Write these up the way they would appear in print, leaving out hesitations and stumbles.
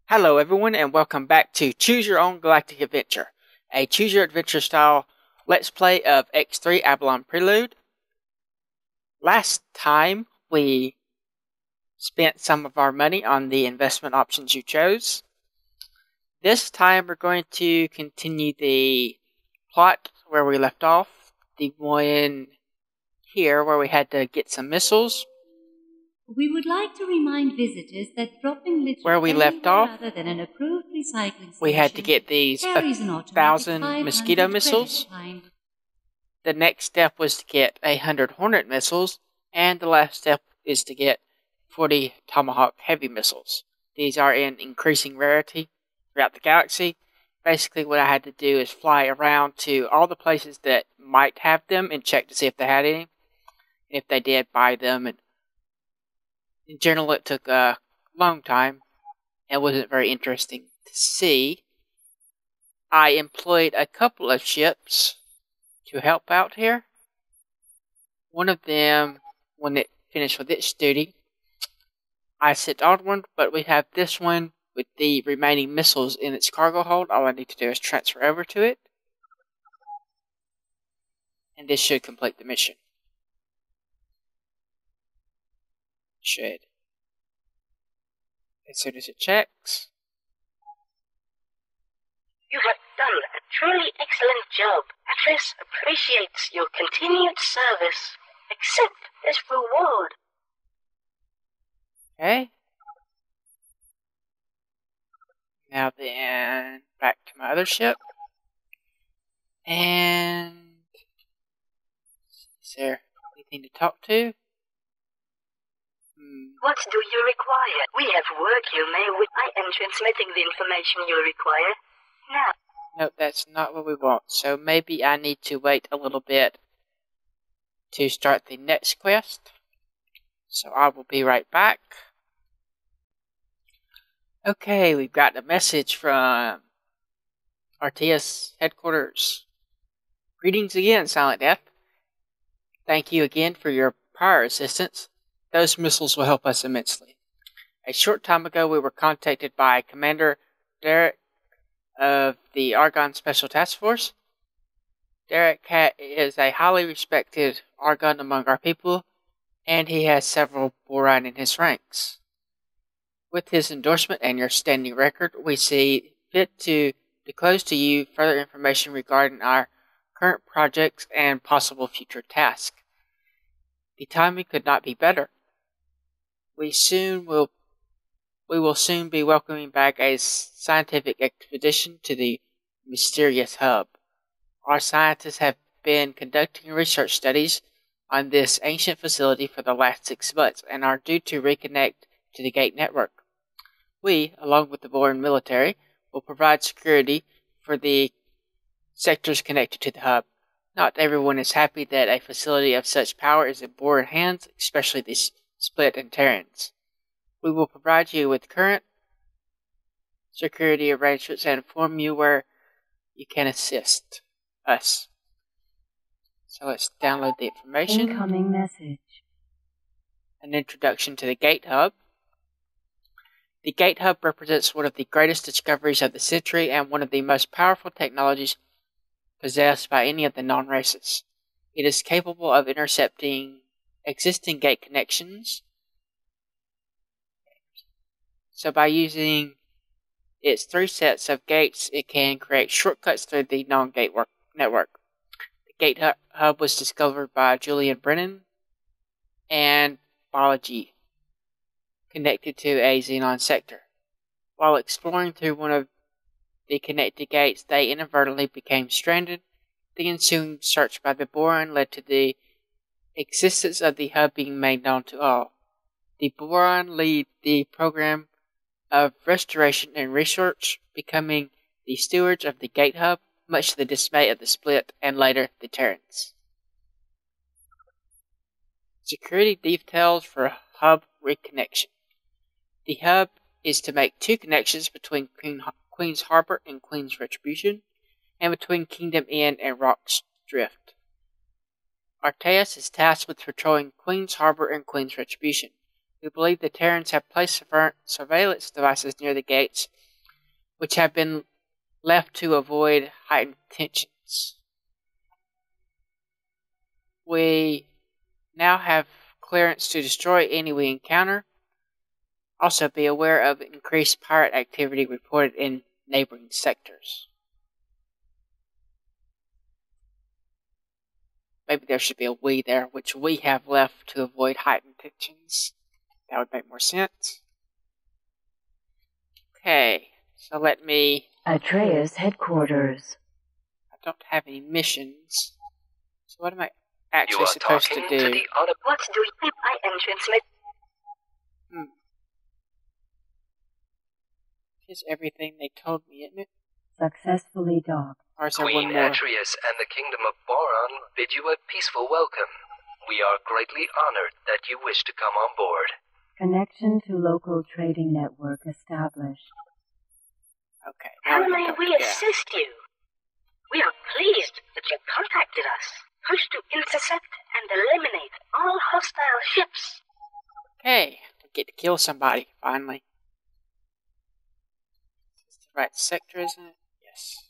Hello everyone and welcome back to Choose Your Own Galactic Adventure, a choose your adventure style let's play of X3 Albion Prelude. Last time we spent some of our money on the investment options you chose. This time we're going to continue the plot where we left off, the one here where we had to get some missiles. We would like to remind visitors that dropping litter Where we left off, other than an approved recycling we had to get these 1,000 mosquito missiles. The next step was to get 100 Hornet missiles, and the last step is to get 40 Tomahawk heavy missiles. These are in increasing rarity throughout the galaxy. Basically what I had to do is fly around to all the places that might have them and check to see if they had any. If they did, buy them. And in general, it took a long time. It wasn't very interesting to see. I employed a couple of ships to help out here. One of them, when it finished with its duty, I sent on one, but we have this one with the remaining missiles in its cargo hold. All I need to do is transfer over to it, and this should complete the mission. Should. As soon as it checks. You have done a truly excellent job. Atlas appreciates your continued service. Accept this reward. Okay. Now then, back to my other ship. And is there anything to talk to? What do you require? We have work you may with. I am transmitting the information you require now. Nope, that's not what we want. So maybe I need to wait a little bit to start the next quest. So I will be right back. Okay, we've got a message from RTS headquarters. Greetings again, Silent Death. Thank you again for your prior assistance. Those missiles will help us immensely. A short time ago, we were contacted by Commander Derek of the Argon Special Task Force. Derek is a highly respected Argon among our people, and he has several Boron in his ranks. With his endorsement and your standing record, we see fit to disclose to you further information regarding our current projects and possible future tasks. The timing could not be better. We will soon be welcoming back a scientific expedition to the mysterious hub. Our scientists have been conducting research studies on this ancient facility for the last 6 months and are due to reconnect to the Gate network. We, along with the Boran military, will provide security for the sectors connected to the hub. Not everyone is happy that a facility of such power is in Boran hands, especially the Split and Terrans. We will provide you with current security arrangements and inform you where you can assist us. So let's download the information. Incoming message. An introduction to the Gate Hub. The Gate Hub represents one of the greatest discoveries of the century and one of the most powerful technologies possessed by any of the non-races. It is capable of intercepting existing gate connections. So by using its 3 sets of gates, it can create shortcuts through the non-gate network. The Gate Hub was discovered by Julian Brennan and biology, connected to a xenon sector. While exploring through one of the connected gates, they inadvertently became stranded. The ensuing search by the Boran led to the existence of the hub being made known to all. The Boran lead the program of restoration and research, becoming the stewards of the Gate Hub, much to the dismay of the Split and later the Terrans. Security details for hub reconnection. The hub is to make 2 connections between Queen's Harbor and Queen's Retribution, and between Kingdom Inn and Rock's Drift. Arteus is tasked with patrolling Queen's Harbor and Queen's Retribution. We believe the Terrans have placed surveillance devices near the gates, which have been left to avoid heightened tensions. We now have clearance to destroy any we encounter. Also, be aware of increased pirate activity reported in neighboring sectors. Maybe there should be a we there, which we have left to avoid heightened tensions. That would make more sense. Okay, so let me... Atreus headquarters. I don't have any missions. So what am I actually supposed to do? What's doing my entrance? Here's everything they told me, isn't it? Successfully docked. Or is there Queen one more? Atreus and the Kingdom of Boron bid you a peaceful welcome. We are greatly honored that you wish to come on board. Connection to local trading network established. Okay. How may we assist you? We are pleased that you contacted us. Push to intercept and eliminate all hostile ships. Okay, we get to kill somebody, finally. Is this the right sector, isn't it? Yes.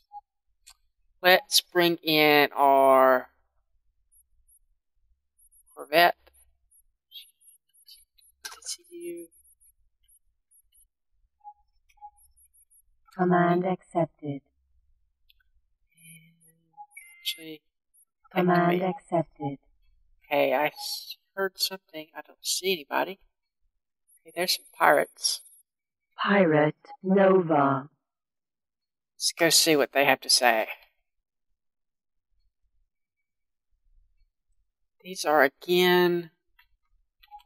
Let's bring in our Corvette. You. Command accepted. Actually, Command accepted. Okay, I heard something. I don't see anybody. Okay, there's some pirates. Pirate Nova. Let's go see what they have to say. These are again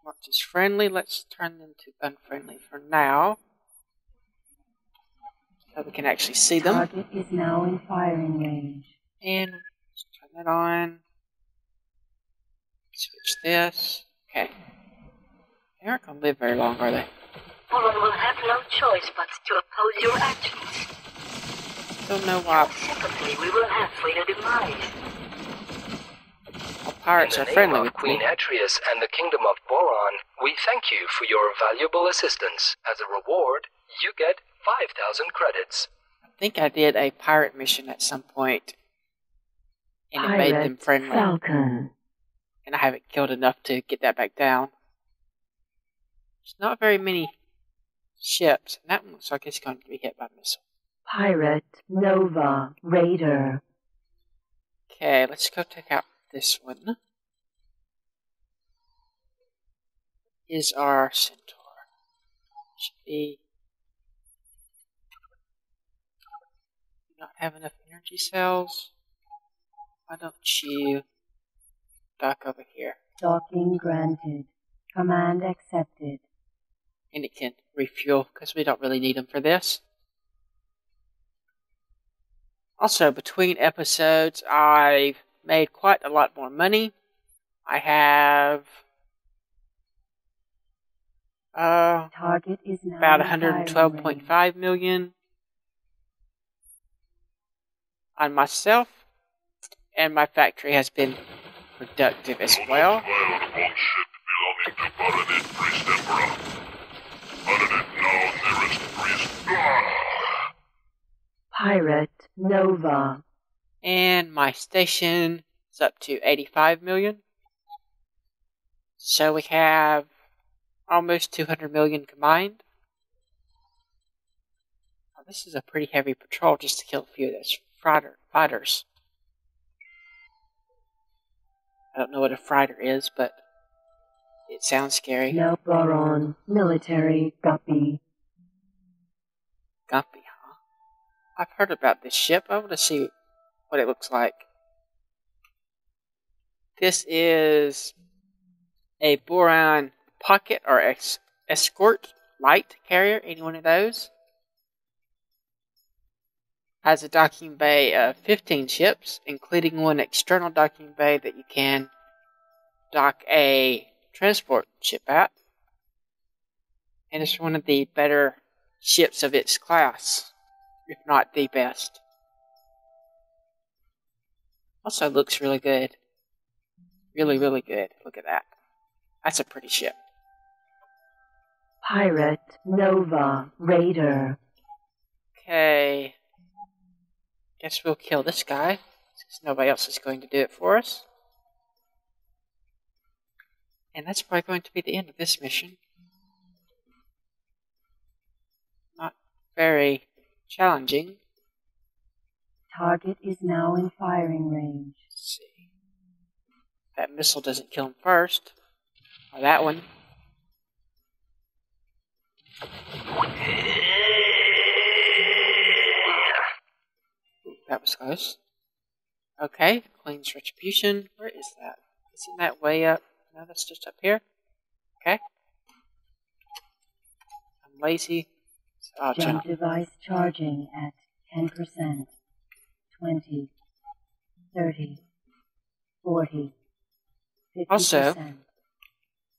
marked as friendly. Let's turn them to unfriendly for now, so we can actually see them. Target is now in firing range. And let's turn that on. Switch this. Okay. They aren't going to live very long, are they? Boron will have no choice but to oppose your actions. Don't know why. No sympathy we will have for your demise. All pirates are friendly with Queen me. Atreus and the Kingdom of Boron, we thank you for your valuable assistance. As a reward, you get 5,000 credits. I think I did a pirate mission at some point, and it made them friendly. Falcon. And I haven't killed enough to get that back down. There's not very many ships, and that one looks like it's going to be hit by a missile. Pirate Nova Raider. Okay, let's go check out this one. Is our Centaur. Should be... Do not have enough energy cells. Why don't you dock over here? Docking granted. Command accepted. And it can refuel, because we don't really need them for this. Also, between episodes, I've made quite a lot more money. I have Target is now about in firing 112.5 million on myself, and my factory has been productive as well. Pirate Nova. And my station is up to 85 million. So we have almost 200 million combined. Now, this is a pretty heavy patrol just to kill a few of those fighters. I don't know what a fighter is, but it sounds scary. No Boron. Military Guppy. Guppy, huh? I've heard about this ship. I want to see what it looks like. This is a Boron Pocket or Escort Light Carrier. Any one of those. Has a docking bay of 15 ships, including one external docking bay that you can dock a transport ship at. And it's one of the better ships of its class, if not the best. Also looks really good. Really, really good. Look at that. That's a pretty ship. Pirate Nova Raider. Okay. Guess we'll kill this guy, since nobody else is going to do it for us. And that's probably going to be the end of this mission. Not very challenging. Target is now in firing range. Let's see. That missile doesn't kill him first. Or that one. Ooh, that was close. Okay, Queen's Retribution. Where is that? Isn't that way up? No, that's just up here. Okay. I'm lazy, so I'll Jump jump. device charging at 10%. 20, 30, 40, 50%, Also,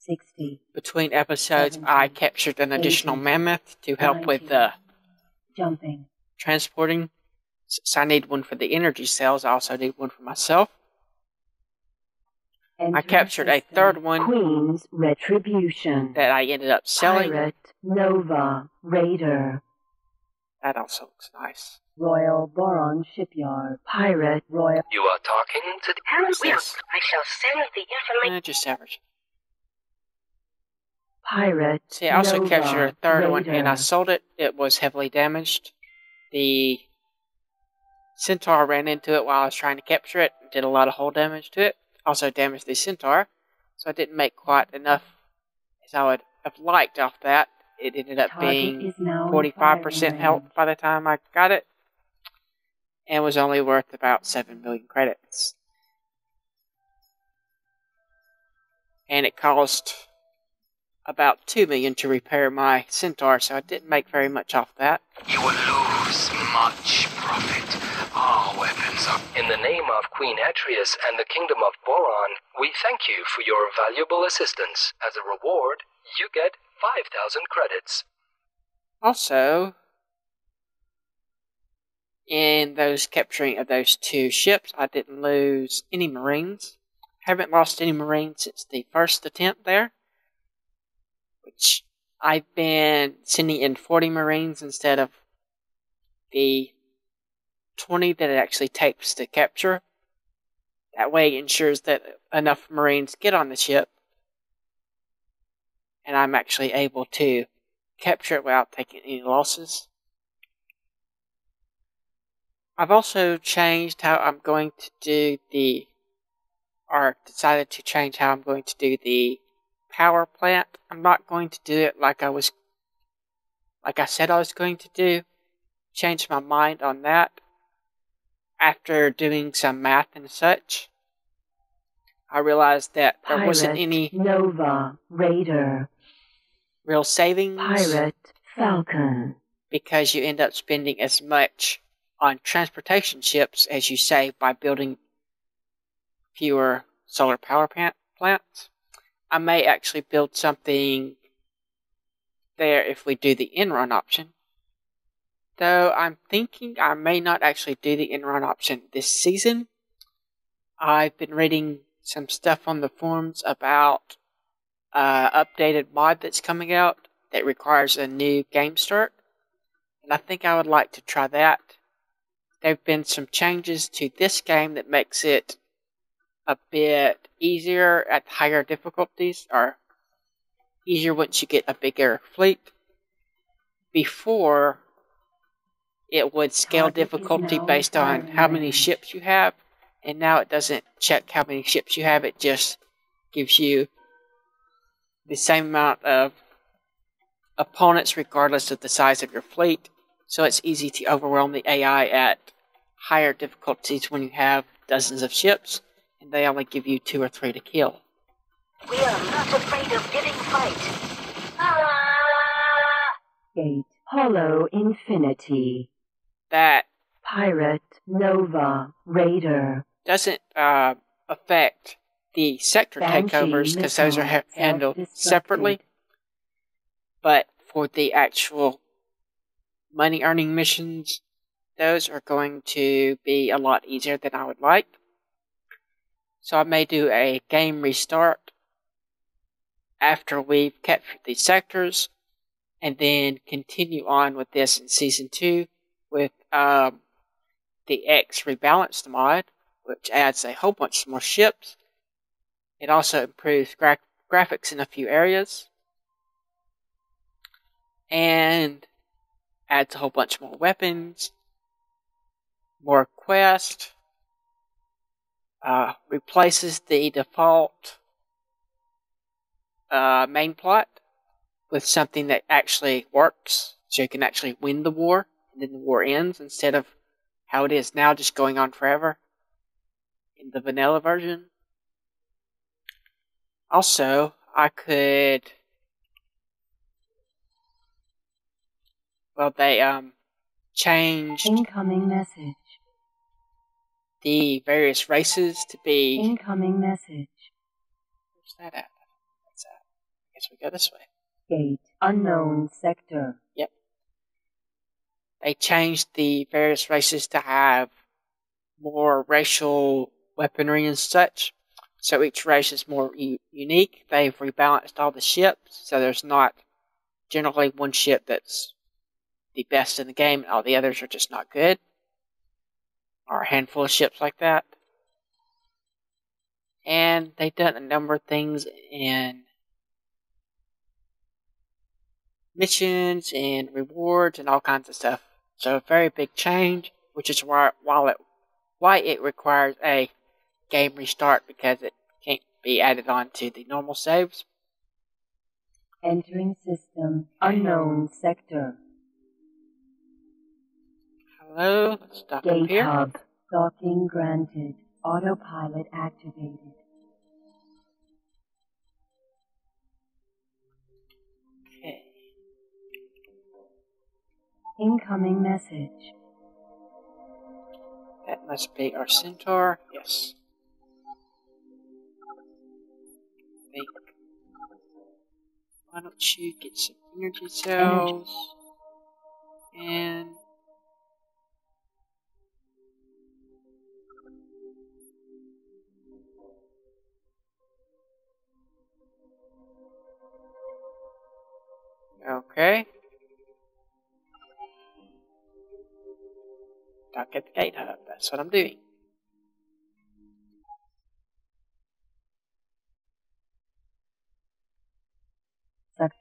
60. Between episodes, 70, I captured an additional 80, mammoth to help with 90, jumping. transporting. So I need one for the energy cells. I also need one for myself. I captured a third one Queen's Retribution. that I ended up selling. Pirate Nova Raider. That also looks nice. Royal Boron Shipyard. Pirate Royal. You are talking to the... What's this? this? I shall send the information. Just average. Pirate See, I also Nova captured a third one and I Raider. sold it. It was heavily damaged. The Centaur ran into it while I was trying to capture it. Did a lot of hull damage to it. Also damaged the Centaur. So I didn't make quite enough as I would have liked off that. It ended up Target being is now in 45% firing health range. by the time I got it. And was only worth about 7 million credits. And it cost about 2 million to repair my Centaur, so I didn't make very much off that. You will lose much profit. Our weapons are... In the name of Queen Atreus and the Kingdom of Boron, we thank you for your valuable assistance. As a reward, you get 5,000 credits. Also, in those capturing of those two ships, I didn't lose any Marines. Haven't lost any Marines since the first attempt there. Which I've been sending in 40 Marines instead of the 20 that it actually takes to capture. That way it ensures that enough Marines get on the ship. And I'm actually able to capture it without taking any losses. I've also changed how I'm going to do decided to change how I'm going to do the power plant. I'm not going to do it like I said I was going to do. Changed my mind on that after doing some math and such. I realized that there wasn't any Nova Raider. real savings. Pirate Falcon. Because you end up spending as much on transportation ships as you save by building fewer solar power plants. I may actually build something there if we do the in-run option. Though I'm thinking I may not actually do the in-run option this season. I've been reading some stuff on the forums about updated mod that's coming out that requires a new game start. And I think I would like to try that. There have been some changes to this game that makes it a bit easier at higher difficulties, or easier once you get a bigger fleet. Before, it would scale difficulty based on how many ships you have, and now it doesn't check how many ships you have, it just gives you the same amount of opponents regardless of the size of your fleet, so it's easy to overwhelm the AI at higher difficulties when you have dozens of ships, and they only give you 2 or 3 to kill. We are not afraid of giving fight. Ah! 8. Hollow Infinity. That Pirate Nova Raider. doesn't affect the sector Banshee takeovers because those are missile handled self-destructed. separately. But for the actual money earning missions, those are going to be a lot easier than I would like. So I may do a game restart after we've captured the sectors and then continue on with this in Season 2 with the X Rebalanced mod, which adds a whole bunch more ships. It also improves graphics in a few areas, and adds a whole bunch more weapons, more quests, replaces the default main plot with something that actually works, so you can actually win the war, and then the war ends, instead of how it is now, just going on forever in the vanilla version. Also, I could... Well, they changed Incoming message. the various races to be... Incoming message. Where's that at? What's that? I guess we go this way. Gate. Unknown sector. Yep. They changed the various races to have more racial weaponry and such. So each race is more unique. They've rebalanced all the ships, so there's not generally one ship that's the best in the game and all the others are just not good. Or a handful of ships like that. And they've done a number of things in missions and rewards and all kinds of stuff. So a very big change, which is why it requires a game restart, because it can't be added on to the normal saves. Entering system. Unknown sector. Hello, let's dock up Gate here. hub. Docking granted. Autopilot activated. Okay. Incoming message. That must be our centaur. Yes. Think. Why don't you get some energy cells? And okay. Dock at the gate hub. That's what I'm doing.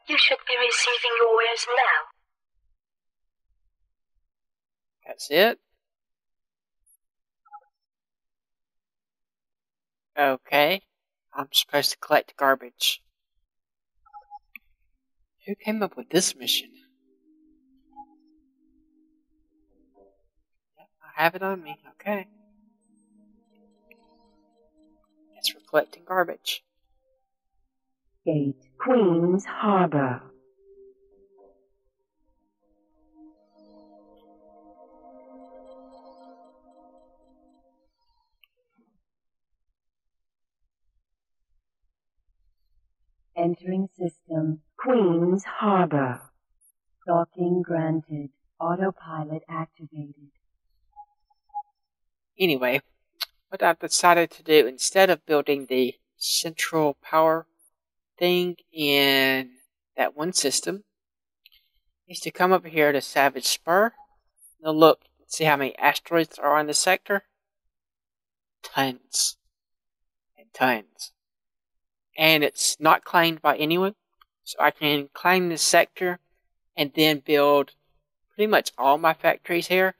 You should be receiving your wares now. That's it. Okay. I'm supposed to collect garbage. Who came up with this mission? Yep, I have it on me. Okay. Yes, we're collecting garbage. Gate. Queen's Harbor. Entering system. Queen's Harbor. Docking granted. Autopilot activated. Anyway, what I've decided to do, instead of building the central power thing in that one system, is to come over here to Savage Spur. Now look, see how many asteroids are on this sector? Tons. And tons. And it's not claimed by anyone. So I can claim this sector and then build pretty much all my factories here.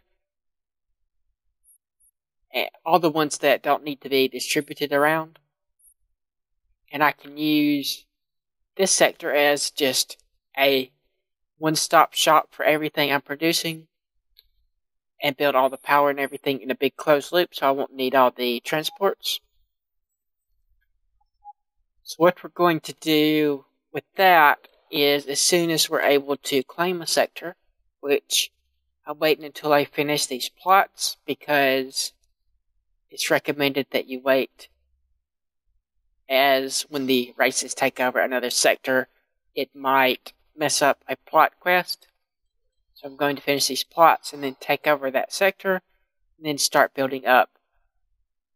And all the ones that don't need to be distributed around. And I can use this sector as just a one-stop shop for everything I'm producing. And build all the power and everything in a big closed loop, so I won't need all the transports. So what we're going to do with that is, as soon as we're able to claim a sector, which I'm waiting until I finish these plots, because it's recommended that you wait, as when the races take over another sector, it might mess up a plot quest. So I'm going to finish these plots and then take over that sector, and then start building up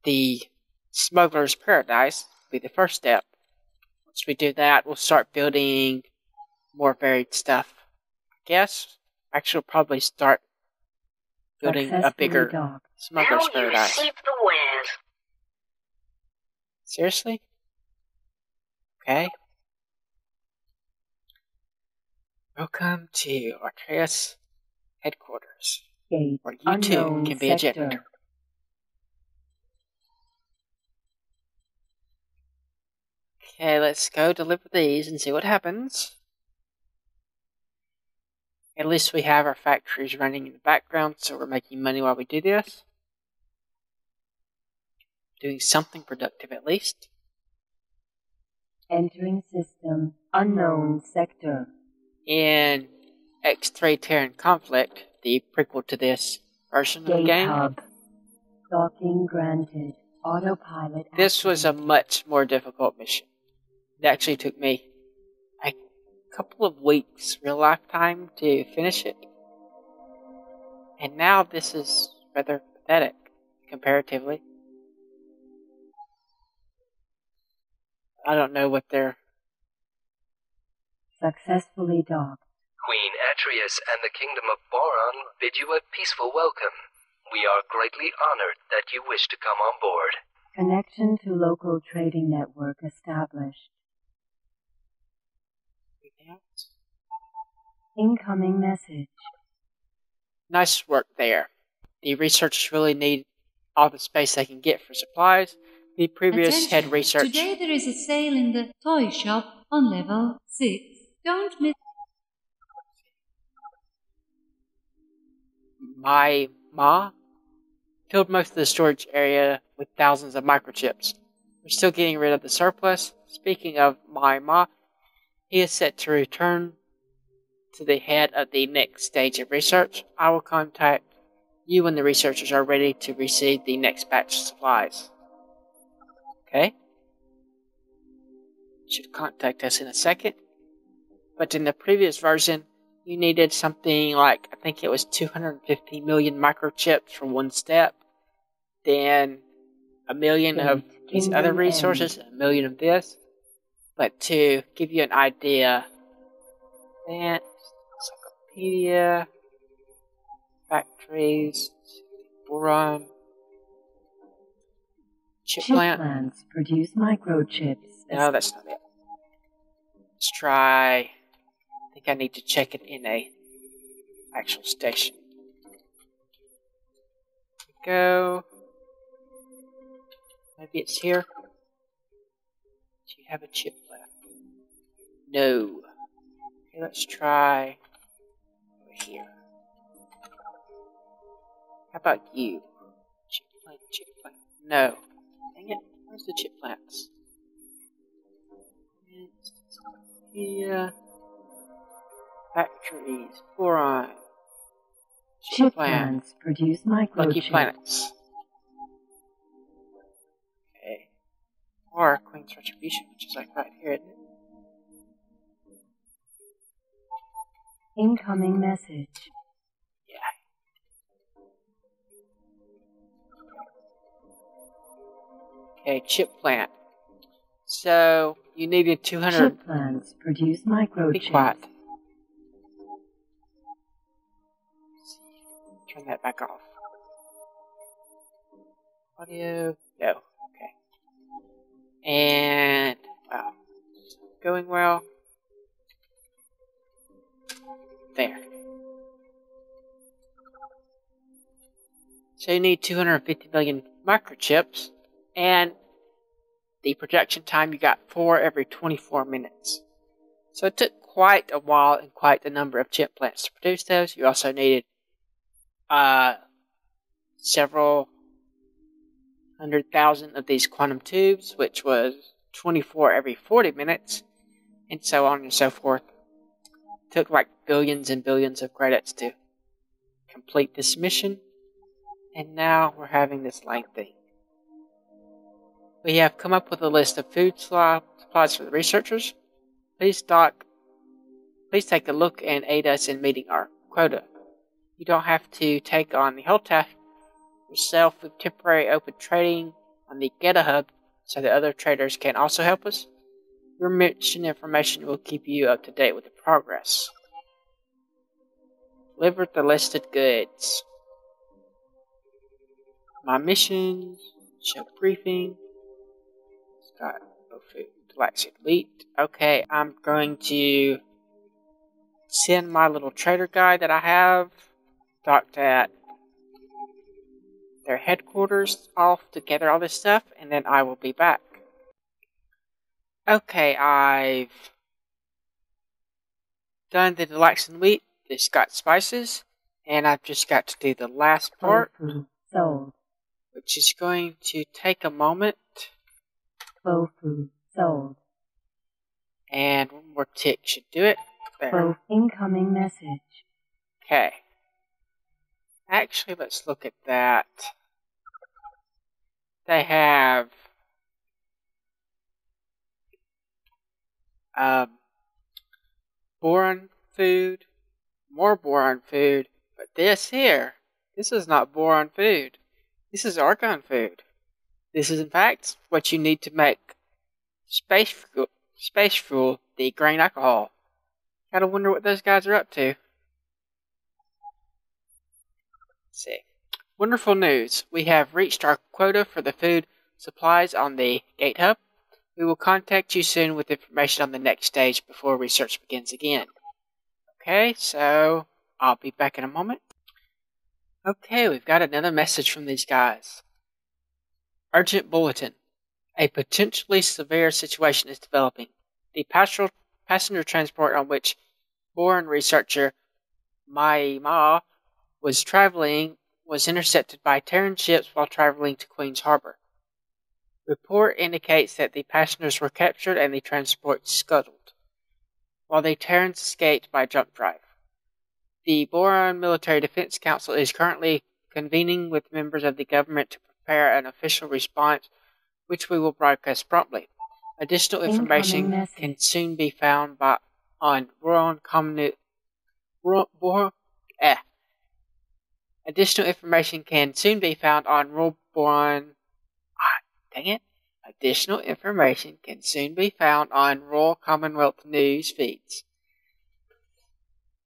the Smuggler's Paradise, will be the first step. Once we do that, we'll start building more varied stuff guess actually probably start building a bigger docked. smuggler's Now you paradise. receive the wares. Seriously? Okay. Welcome to Artreus headquarters, Gate where you too unknown can be a sector. jetlander. Okay, let's go deliver these and see what happens. At least we have our factories running in the background, so we're making money while we do this. Doing something productive at least. Entering system unknown sector. In X3 Terran Conflict, the prequel to this version of the Gate game, hub. Docking granted. Autopilot. this was a much more difficult mission. It actually took me a couple of weeks real life time to finish it. And now this is rather pathetic, comparatively. I don't know what they're... Successfully docked. Queen Atreus and the Kingdom of Boron bid you a peaceful welcome. We are greatly honored that you wish to come on board. Connection to local trading network established. Incoming message. Nice work there. The researchers really need all the space they can get for supplies. The previous head Attention. research... Today there is a sale in the toy shop on level 6. Don't miss. My ma filled most of the storage area with thousands of microchips. We're still getting rid of the surplus. Speaking of my ma, he is set to return to the head of the next stage of research. I will contact you when the researchers are ready to receive the next batch of supplies. Okay? Should contact us in a second. But in the previous version, you needed something like, I think it was 250 million microchips for one step. Then a million of these other resources, a million of this. But to give you an idea, encyclopedia, factories, boron, chip plant. plants produce microchips. No, that's not it. Let's try. I think I need to check it in a actual station. Go. Maybe it's here. Do you have a chip plant? No. Okay, let's try over here. How about you? Chip plant, chip plant. No. Dang it. Where's the chip plants? Here. Factories. Boron. Chip plant. plants produce microchips. Lucky planets. Okay. Or Queen's Retribution, which is like right here, isn't it? Incoming message. Okay, chip plant. So, you needed 200... Chip plants produce microchips. Be quiet. Turn that back off. Audio... No. Okay. And... Wow. Going well. There. So you need 250 million microchips, and the projection time you got 4 every 24 minutes. So it took quite a while and quite a number of chip plants to produce those. You also needed several 100,000 of these quantum tubes, which was 24 every 40 minutes, and so on and so forth. It took like billions and billions of credits to complete this mission, and now we're having this lengthy. We have come up with a list of food supplies for the researchers. Please take a look and aid us in meeting our quota. You don't have to take on the whole task yourself with temporary open trading on the Geta Hub so that other traders can also help us. Your mission information will keep you up to date with the progress. Deliver the listed goods. My missions. Show briefing. Got no food. Galactic wheat. Okay, I'm going to send my little trader guy that I have docked at their headquarters off to gather all this stuff, and then I will be back. Okay, I've done the deluxe wheat, the Scott spices, and I've just got to do the last part, Sold. which is going to take a moment. Tofu. Sold. And one more tick should do it. There. Incoming message. Okay. Actually, let's look at that. They have boron food, more boron food, but this here, this is not boron food. This is argon food. This is in fact what you need to make space fuel, the grain alcohol. Gotta wonder what those guys are up to. Let's see. Wonderful news. We have reached our quota for the food supplies on the gate hub. We will contact you soon with information on the next stage before research begins again. Okay, so I'll be back in a moment. Okay, we've got another message from these guys. Urgent bulletin. A potentially severe situation is developing. The passenger transport on which boron researcher Mai Ma was traveling was intercepted by Terran ships while traveling to Queen's Harbor. Report indicates that the passengers were captured and the transport scuttled, while the Terrans escaped by jump drive. The Boron Military Defense Council is currently convening with members of the government to prepare an official response, which we will broadcast promptly. Additional information can soon be found on Boron Additional information can soon be found on Boron. Additional information can soon be found on Royal Commonwealth news feeds.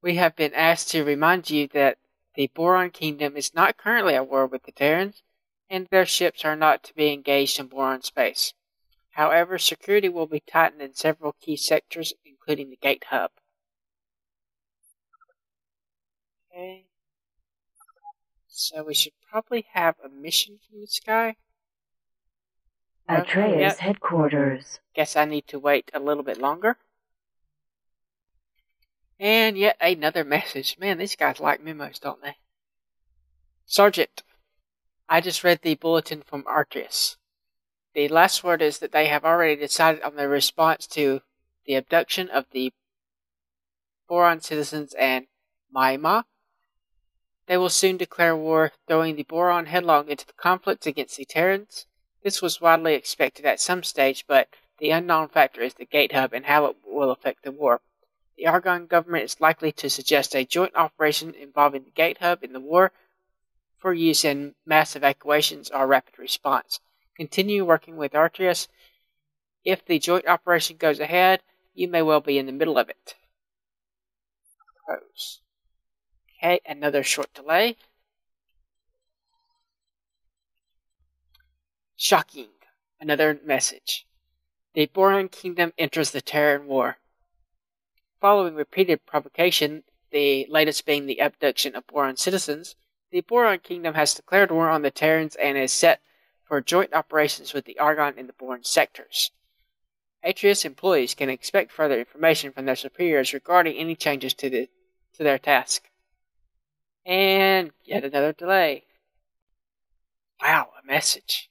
We have been asked to remind you that the Boron Kingdom is not currently at war with the Terrans, and their ships are not to be engaged in Boron space. However, security will be tightened in several key sectors, including the gate hub. Okay. So we should probably have a mission from this guy. Atreus headquarters. Guess I need to wait a little bit longer. And yet another message. Man, these guys like memos, don't they? Sergeant, I just read the bulletin from Atreus. The last word is that they have already decided on their response to the abduction of the Boron citizens and Maima. They will soon declare war, throwing the Boron headlong into the conflict against the Terrans. This was widely expected at some stage, but the unknown factor is the gate hub and how it will affect the war. The Argon government is likely to suggest a joint operation involving the gate hub in the war for use in mass evacuations or rapid response. Continue working with Atreus. If the joint operation goes ahead, you may well be in the middle of it. Okay, another short delay. Shocking. Another message. The Boron Kingdom enters the Terran War. Following repeated provocation, the latest being the abduction of Boron citizens, the Boron Kingdom has declared war on the Terrans and is set for joint operations with the Argon in the Boron sectors. Atreus employees can expect further information from their superiors regarding any changes to their task. And yet another delay. Wow, a message.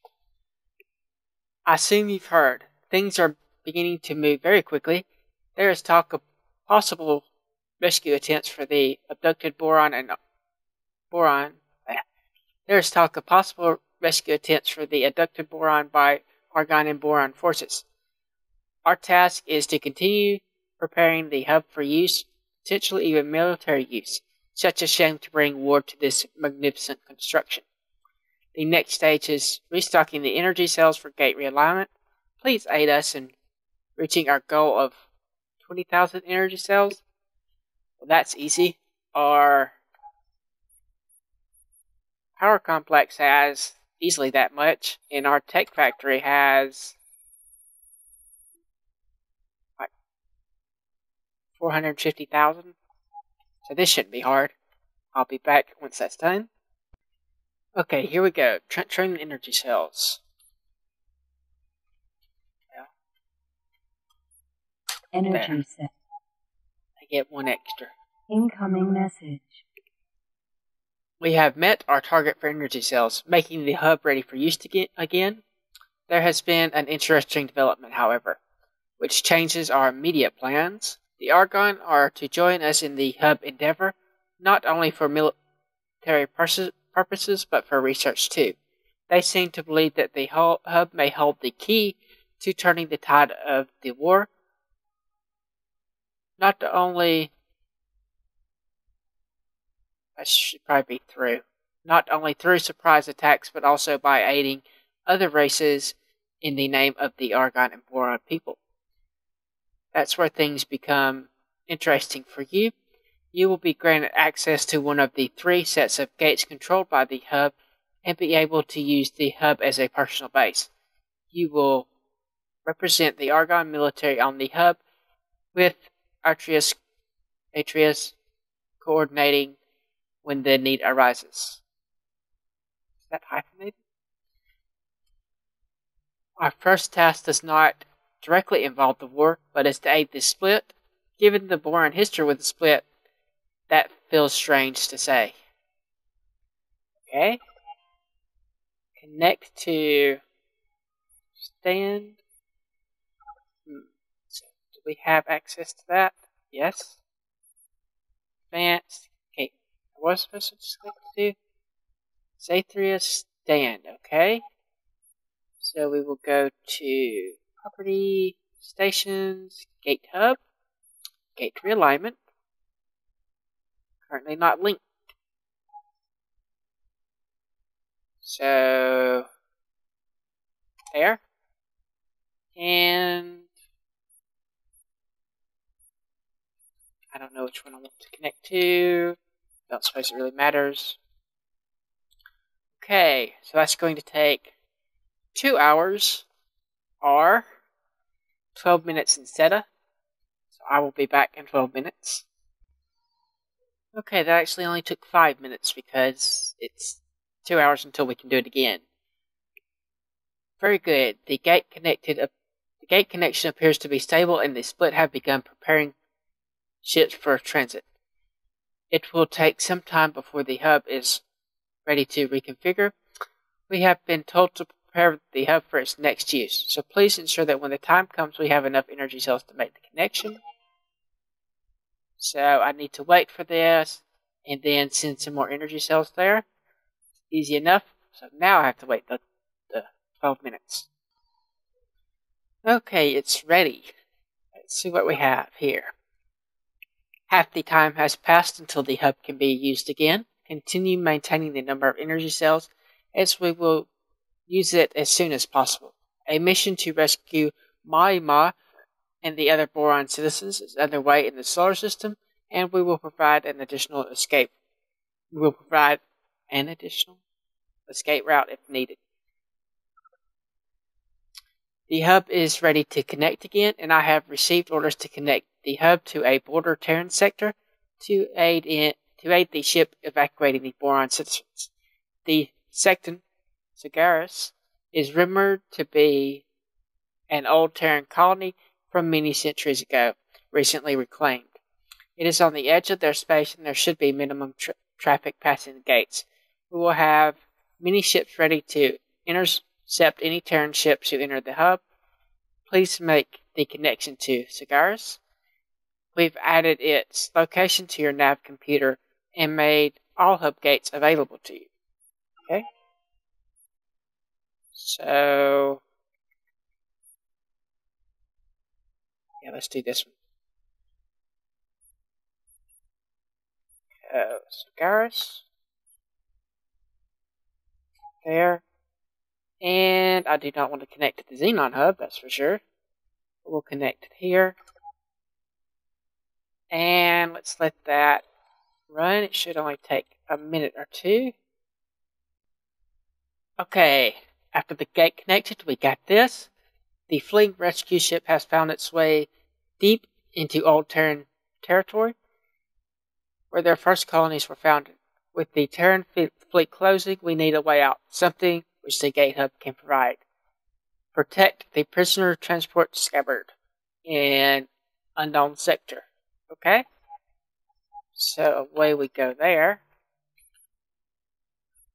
I assume you've heard. Things are beginning to move very quickly. There is talk of possible rescue attempts for the abducted Boron and Boron. There is talk of possible rescue attempts for the abducted Boron by Argon and Boron forces. Our task is to continue preparing the hub for use, potentially even military use. Such a shame to bring war to this magnificent construction. The next stage is restocking the energy cells for gate realignment. Please aid us in reaching our goal of 20,000 energy cells. Well, that's easy. Or power complex has easily that much, and our tech factory has like 450,000. So this shouldn't be hard. I'll be back once that's done. Okay, here we go. Transferring the energy cells. Energy set. I get one extra. Incoming message. We have met our target for energy cells, making the hub ready for use again. There has been an interesting development, however, which changes our immediate plans. The Argon are to join us in the hub endeavor, not only for military purposes, but for research too. They seem to believe that the hub may hold the key to turning the tide of the war. Not only through surprise attacks, but also by aiding other races in the name of the Argon and Boron people. That's where things become interesting for you. You will be granted access to one of the 3 sets of gates controlled by the hub and be able to use the hub as a personal base. You will represent the Argon military on the hub, with Atreus coordinating when the need arises. Is that hyphenated? Our first task does not directly involve the war, but is to aid the split. Given the boring history with the split, that feels strange to say. Okay. Connect to stand. So, do we have access to that? Yes. Advanced. Okay. What was I supposed to just click to do? Zathria stand. Okay. So we will go to property, stations, gate hub, gate realignment. Currently not linked. So there. And I don't know which one I want to connect to. Don't suppose it really matters. Okay, so that's going to take 2 hours or 12 minutes instead of. So I will be back in 12 minutes. Okay, that actually only took 5 minutes because it's 2 hours until we can do it again. Very good. The gate connection appears to be stable, and the split have begun preparing ships for transit. It will take some time before the hub is ready to reconfigure. We have been told to prepare the hub for its next use, so please ensure that when the time comes we have enough energy cells to make the connection. So I need to wait for this and then send some more energy cells there. Easy enough. So now I have to wait the 12 minutes. Okay, it's ready. Let's see what we have here. Half the time has passed until the hub can be used again. Continue maintaining the number of energy cells, as we will use it as soon as possible. A mission to rescue Maima and the other Boron citizens is underway in the solar system, and we will provide an additional escape. We will provide an additional escape route if needed. The hub is ready to connect again, and I have received orders to connect the hub to a border Terran sector to aid the ship evacuating the Boron citizens. The Secton, Sagaris, is rumored to be an old Terran colony from many centuries ago, recently reclaimed. It is on the edge of their space, and there should be minimum traffic passing the gates. We will have many ships ready to intercept any Terran ships who enter the hub. Please make the connection to Sagaris. We've added its location to your nav computer and made all hub gates available to you. Okay? So yeah, let's do this one. Sagaris. There. And I do not want to connect to the xenon hub, that's for sure. We'll connect it here. And let's let that run. It should only take a minute or two. Okay, after the gate connected, we got this. The fleeing rescue ship has found its way deep into Old Terran territory, where their first colonies were founded. With the Terran fleet closing, we need a way out, something which the gate hub can provide. Protect the prisoner transport scabbard in unknown sector. Okay? So away we go there.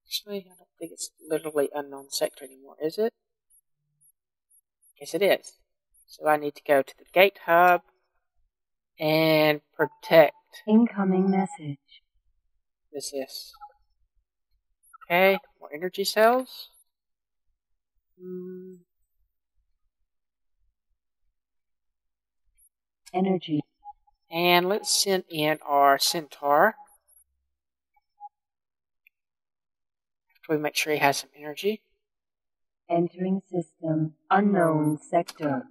Actually, I don't think it's literally unknown sector anymore, is it? Yes, it is. So I need to go to the gate hub and protect. Incoming message. What's this? Okay, more energy cells. Energy. And let's send in our Centaur. After we make sure he has some energy. Entering system. Unknown sector.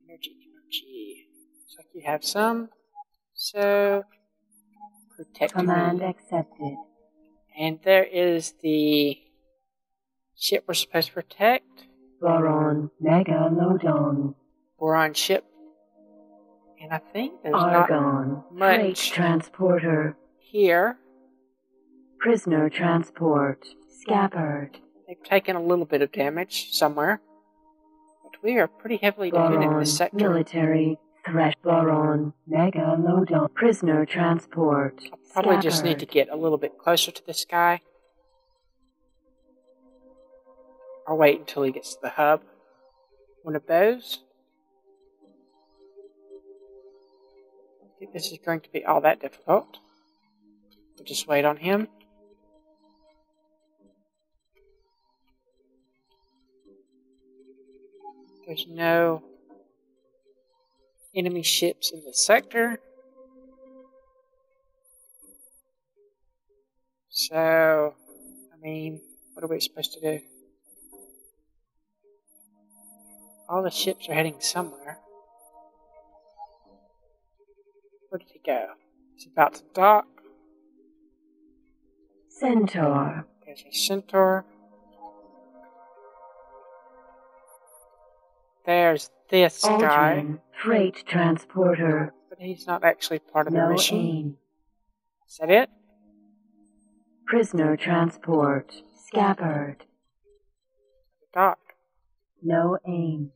Energy. Looks like you have some. So, protect Command me. accepted. And there is the ship we're supposed to protect. Boron Megalodon. Boron ship. And I think there's Argon. not much Freight transporter. here. Prisoner transport. Scabbard. They've taken a little bit of damage somewhere. But we are pretty heavily defended in this sector. Military. Threat. Boron Megalodon. Prisoner transport. I'll probably just need to get a little bit closer to this guy. I'll wait until he gets to the hub. One of those. I don't think this is going to be all that difficult. We'll just wait on him. There's no enemy ships in the sector. So, I mean, what are we supposed to do? All the ships are heading somewhere. Where did he go? He's about to dock. Centaur. There's a Centaur. There's this guy. Aldrin. Freight transporter. But he's not actually part of the No mission. aim. Is that it? Prisoner transport. Scabbard. Dock. No aim.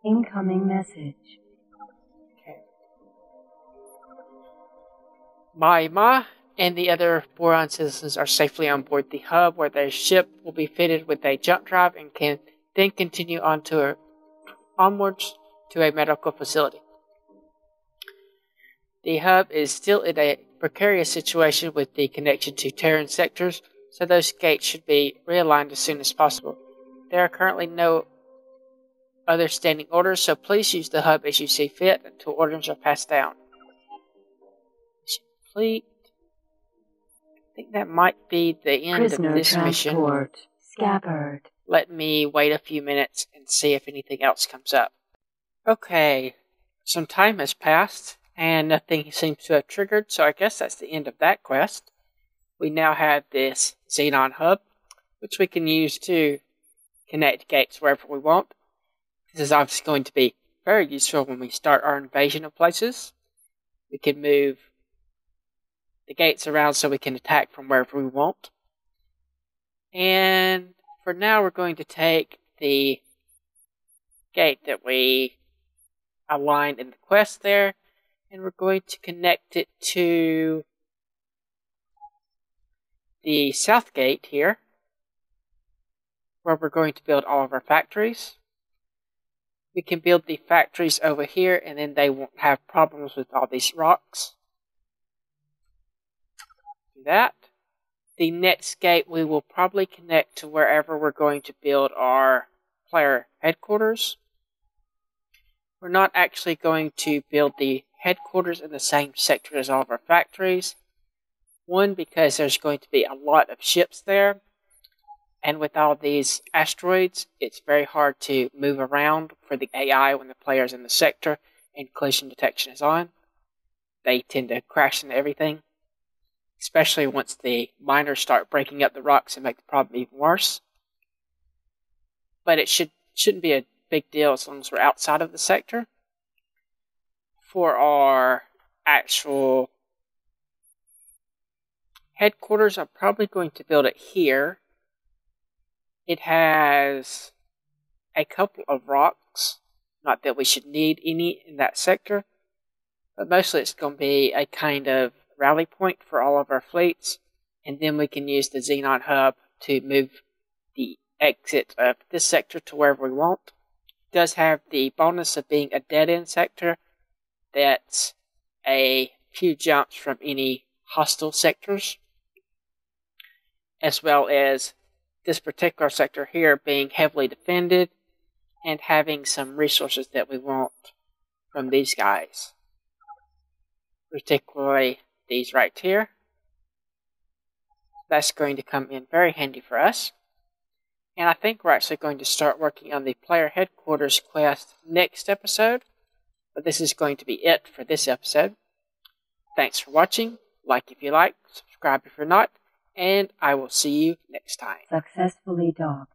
Incoming message. Okay. Maima and the other Boron citizens are safely on board the hub, where their ship will be fitted with a jump drive and can then continue onwards to a medical facility. The hub is still in a precarious situation with the connection to Terran sectors, so those gates should be realigned as soon as possible. There are currently no other standing orders, so please use the hub as you see fit until orders are passed down. Mission complete. I think that might be the end Prisoner of this mission. transport. Scabbard. Let me wait a few minutes and see if anything else comes up. Okay, some time has passed, and nothing seems to have triggered, so I guess that's the end of that quest. We now have this xenon hub, which we can use to connect gates wherever we want. This is obviously going to be very useful when we start our invasion of places. We can move the gates around so we can attack from wherever we want. And for now, we're going to take the gate that we aligned in the quest there, and we're going to connect it to the south gate here, where we're going to build all of our factories. We can build the factories over here, and then they won't have problems with all these rocks. Do that. The next gate we will probably connect to wherever we're going to build our player headquarters. We're not actually going to build the headquarters in the same sector as all of our factories. One, because there's going to be a lot of ships there, and with all these asteroids, it's very hard to move around for the AI when the player's in the sector and collision detection is on. They tend to crash into everything. especially once the miners start breaking up the rocks and make the problem even worse. But it shouldn't be a big deal as long as we're outside of the sector. For our actual headquarters, I'm probably going to build it here. It has a couple of rocks, not that we should need any in that sector, but mostly it's going to be a kind of rally point for all of our fleets, and then we can use the xenon hub to move the exit of this sector to wherever we want. It does have the bonus of being a dead-end sector that's a few jumps from any hostile sectors, as well as this particular sector here being heavily defended and having some resources that we want from these guys, particularly these right here. That's going to come in very handy for us. And I think we're actually going to start working on the player headquarters quest next episode. But this is going to be it for this episode. Thanks for watching. Like if you like, subscribe if you're not, and I will see you next time. Successfully docked.